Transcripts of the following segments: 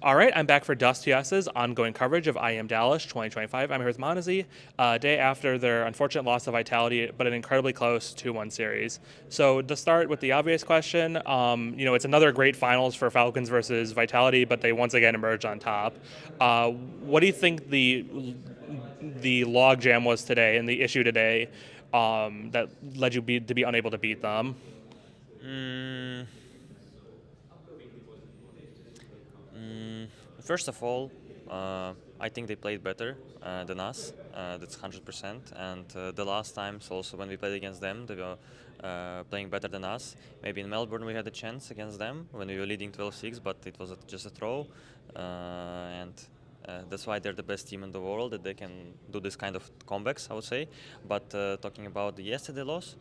All right, I'm back for Dust TS's ongoing coverage of IEM Dallas 2025. I'm here with m0NESY, day after their unfortunate loss of Vitality, but an incredibly close 2-1 series. So to start with the obvious question, it's another great finals for Falcons versus Vitality, but they once again emerged on top. What do you think the logjam was today and the issue today that led you to be unable to beat them? Mm, First of all, I think they played better than us. That's 100%. And the last times also when we played against them, they were playing better than us. Maybe in Melbourne we had a chance against them when we were leading 12-6, but it was just a throw. And that's why they're the best team in the world, that they can do this kind of comebacks, I would say. But talking about the yesterday loss,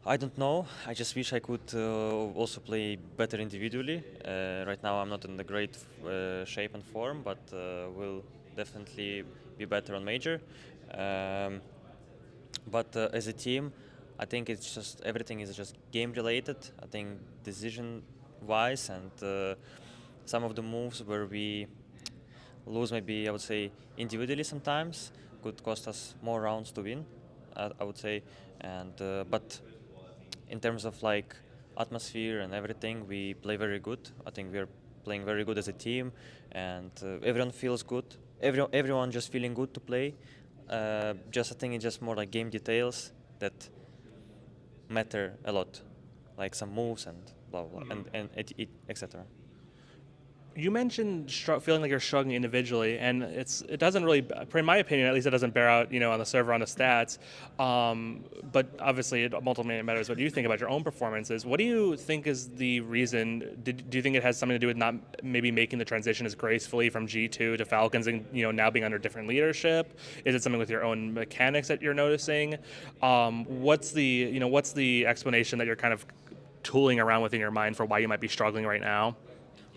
I don't know. I just wish I could also play better individually. Right now, I'm not in the great shape and form, but will definitely be better on major. Um, but as a team, I think it's just everything is just game related. I think decision wise and some of the moves where we lose, maybe I would say individually sometimes, could cost us more rounds to win. I would say, and but in terms of like atmosphere and everything, we play very good. I think we're playing very good as a team, and everyone feels good. Everyone just feeling good to play. Just I think it's just more like game details that matter a lot, like some moves and blah blah, and etc. You mentioned feeling like you're struggling individually, and it doesn't really, in my opinion, at least, it doesn't bear out, on the server on the stats. But obviously, it ultimately matters what you think about your own performances. What do you think is the reason? Do you think it has something to do with not maybe making the transition as gracefully from G2 to Falcons, and now being under different leadership? Is it something with your own mechanics that you're noticing? What's the explanation that you're kind of tooling around within your mind for why you might be struggling right now?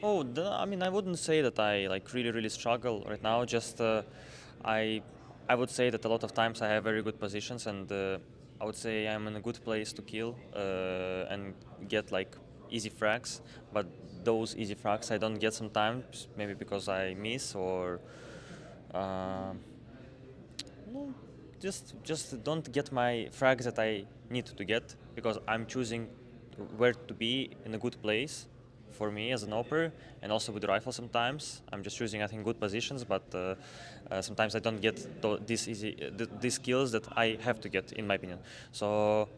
Oh, I mean, I wouldn't say that I like really struggle right now. Just I I would say that a lot of times I have very good positions, and I would say I'm in a good place to kill and get like easy frags. But those easy frags I don't get sometimes, maybe because I miss or uh, no, just don't get my frags that I need to get because I'm choosing where to be in a good place for me as an operator, and also with the rifle sometimes I'm just choosing I think good positions, but sometimes I don't get these skills that I have to get in my opinion. So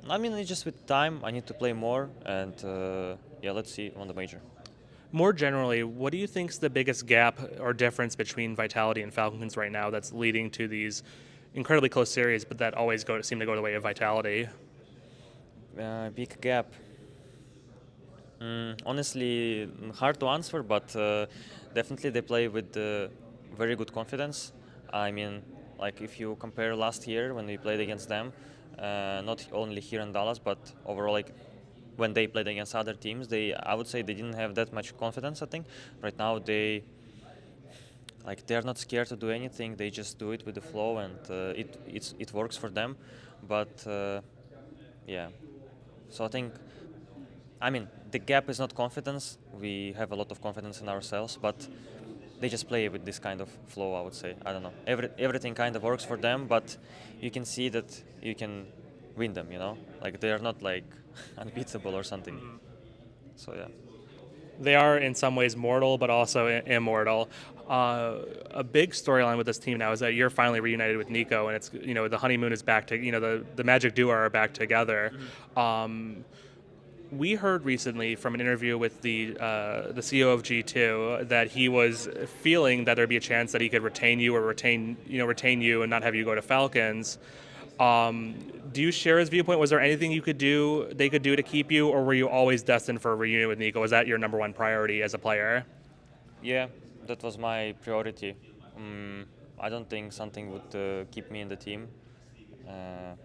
I mean it's just with time I need to play more, and yeah, let's see on the major. More generally, what do you think is the biggest gap or difference between Vitality and Falcons right now that's leading to these incredibly close series, but that always seem to go the way of Vitality? Big gap. Honestly, hard to answer, but definitely they play with very good confidence. I mean, like if you compare last year when we played against them, not only here in Dallas, but overall, like when they played against other teams, I would say they didn't have that much confidence. I think right now they're not scared to do anything. They just do it with the flow, and it works for them. But yeah, so I think I mean, the gap is not confidence. We have a lot of confidence in ourselves, but they just play with this kind of flow, I would say. I don't know. Everything kind of works for them, but you can see that you can win them, you know? Like they are not like unbeatable or something. So yeah. They are in some ways mortal, but also immortal. A big storyline with this team now is that you're finally reunited with Nico, and it's the honeymoon is back to the Magic Duo are back together. We heard recently from an interview with the CEO of G2 that he was feeling that there'd be a chance that he could retain you or retain you and not have you go to Falcons. Do you share his viewpoint? Was there anything they could do to keep you, or were you always destined for a reunion with Nico? Was that your number one priority as a player? Yeah, that was my priority. Um, I don't think something would keep me in the team.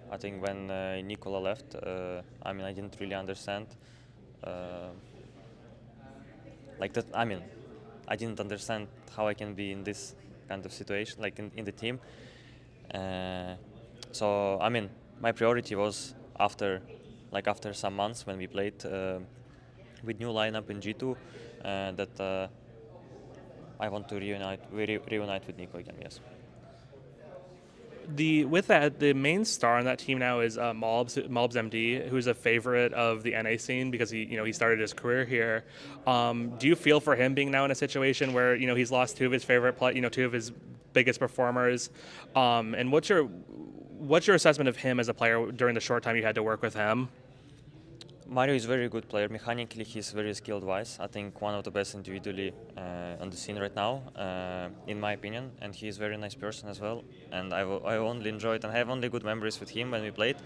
I think when Nicola left, I mean, I didn't really understand. Uh, like that, I mean, I didn't understand how I can be in this kind of situation, like in the team. Uh, so I mean, my priority was after some months when we played with new lineup in G2, that I want to reunite with Nico again. Yes. With that, the main star on that team now is Mnmzzz MD, who's a favorite of the NA scene because he started his career here. Do you feel for him being now in a situation where he's lost two of his two of his biggest performers? And what's your assessment of him as a player during the short time you had to work with him? Mario is a very good player. Mechanically, he's very skilled wise. I think one of the best individually on the scene right now, in my opinion. And he's a very nice person as well. And I only enjoyed and I have only good memories with him when we played.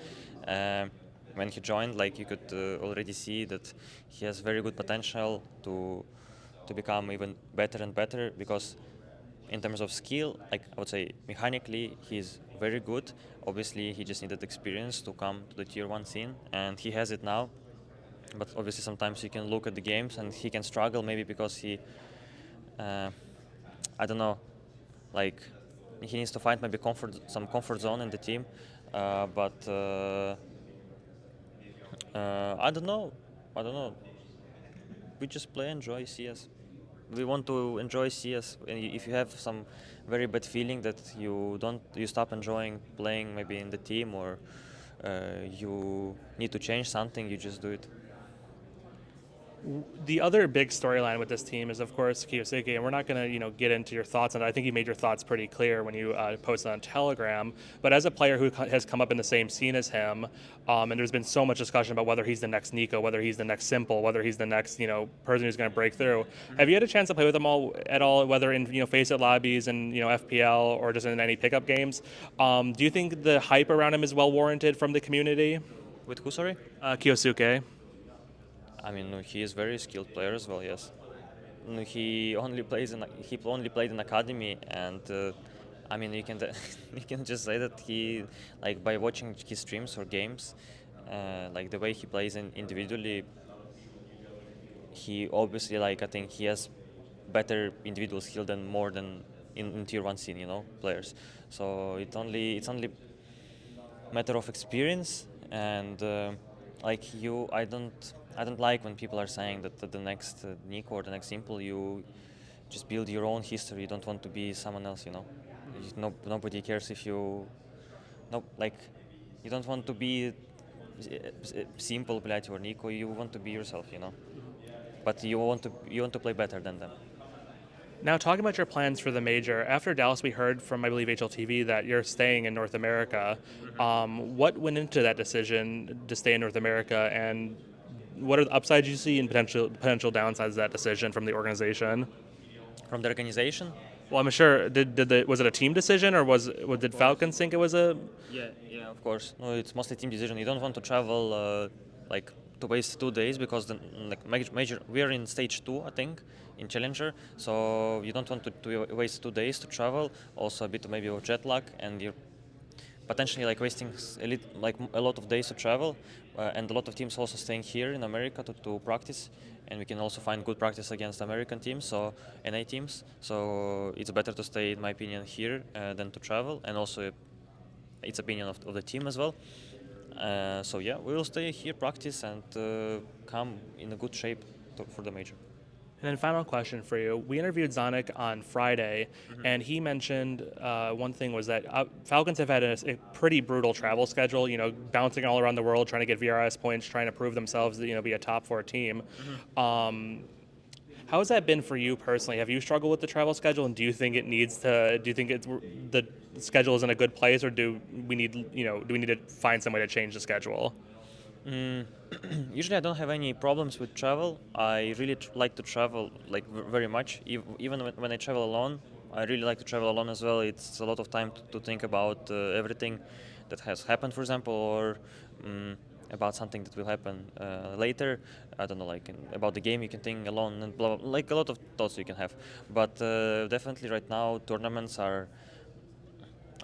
When he joined, like you could already see that he has very good potential to become even better and better because in terms of skill, like I would say mechanically, he's very good. Obviously, he just needed experience to come to the tier 1 scene, and he has it now. But obviously, sometimes you can look at the games and he can struggle maybe because I don't know, like he needs to find maybe some comfort zone in the team. But I don't know. I don't know. We just play, enjoy CS. We want to enjoy CS. And if you have some very bad feeling that you stop enjoying playing maybe in the team or you need to change something, you just do it. The other big storyline with this team is, of course, Kyosuk, and we're not going to, get into your thoughts on it. I think you made your thoughts pretty clear when you posted on Telegram. But as a player who has come up in the same scene as him, and there's been so much discussion about whether he's the next Nico, whether he's the next Simple, whether he's the next, person who's going to break through. Have you had a chance to play with them all at all, whether in, face-it lobbies and, FPL or just in any pickup games? Do you think the hype around him is well warranted from the community? With who, sorry? Kyosuk. I mean, no, he is very skilled player as well. Yes, no, he only played in academy, and I mean, you can you can just say that he, like by watching his streams or games, like the way he plays individually, he obviously like I think he has better individual skill than more than in tier 1 scene, players. So it's only matter of experience and like I don't like when people are saying that the next Nico or the next Simple you just build your own history. You don't want to be someone else. Nobody cares if you no like you don't want to be Simple, Blять, or Nico. You want to be yourself. But you want to play better than them. Now, talking about your plans for the major, after Dallas, we heard from, I believe, HLTV that you're staying in North America. What went into that decision to stay in North America, and what are the upsides you see and potential downsides of that decision from the organization? From the organization. Well, I'm sure. Was it a team decision, or did Falcons think it was a? Yeah, of course. No, it's mostly team decision. You don't want to travel like to waste 2 days because like major. We are in stage 2, I think, in Challenger. So you don't want to waste 2 days to travel. Also a bit maybe of jet lag, and you're potentially like wasting a lot of days to travel. And a lot of teams also staying here in America to practice. And we can also find good practice against American teams, so NA teams. So it's better to stay, in my opinion, here than to travel. And also it's opinion of the team as well. So yeah, we will stay here, practice, and come in a good shape for the major. And then final question for you. We interviewed Zonic on Friday, and he mentioned one thing was that Falcons have had a pretty brutal travel schedule, bouncing all around the world, trying to get VRS points, trying to prove themselves, be a top 4 team. How has that been for you personally? Have you struggled with the travel schedule, and do you think the schedule is in a good place, or do we need to find some way to change the schedule? Usually I don't have any problems with travel. I really like to travel like very much. Even when I travel alone, I really like to travel alone as well. It's a lot of time to think about everything that has happened, for example, or about something that will happen later. I don't know, like about the game you can think alone and blah, blah, like a lot of thoughts you can have. But definitely right now tournaments are,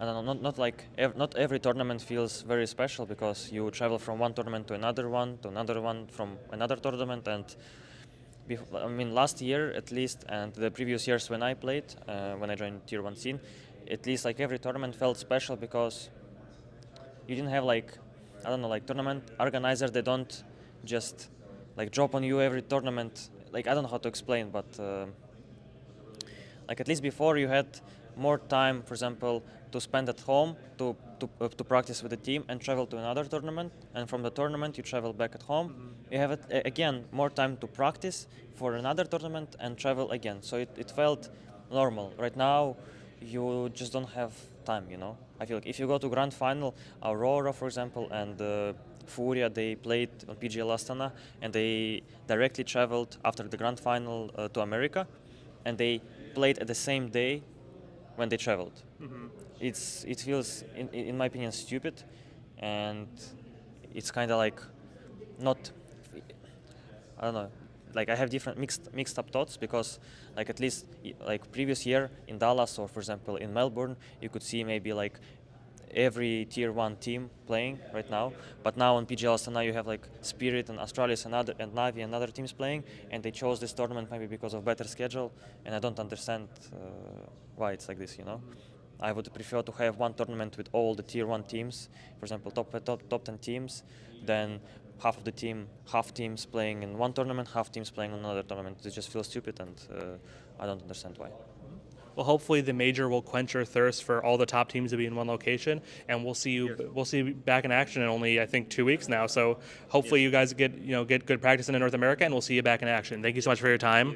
I don't know, not every tournament feels very special because you travel from one tournament to another one from another tournament. And I mean, last year at least, and the previous years when I played, when I joined tier 1 scene, at least like every tournament felt special because you didn't have like, I don't know, like tournament organizers. They don't just like drop on you every tournament. Like I don't know how to explain, but Like at least before you had more time, for example, to spend at home to practice with the team and travel to another tournament, and from the tournament you travel back at home. You have again more time to practice for another tournament and travel again. So it felt normal. Right now, you just don't have time. I feel like if you go to grand final, Aurora, for example, and Furia, they played on PGL Astana, and they directly traveled after the grand final to America, and they played at the same day when they traveled. It feels, in my opinion, stupid, and it's kind of like not. I don't know. Like I have different mixed up thoughts because, like at least like previous year in Dallas or for example in Melbourne, you could see maybe like every tier one team playing right now. But now on PGL Astana you have like Spirit and Astralis and Navi and other teams playing, and they chose this tournament maybe because of better schedule, and I don't understand why it's like this. I would prefer to have one tournament with all the tier one teams, for example, top 10 teams, than half teams playing in one tournament, half teams playing in another tournament. It just feels stupid, and I don't understand why. Well, hopefully the major will quench your thirst for all the top teams to be in one location, and we'll see you. We'll see you back in action in only I think 2 weeks now. So hopefully you guys get good practice in North America, and we'll see you back in action. Thank you so much for your time.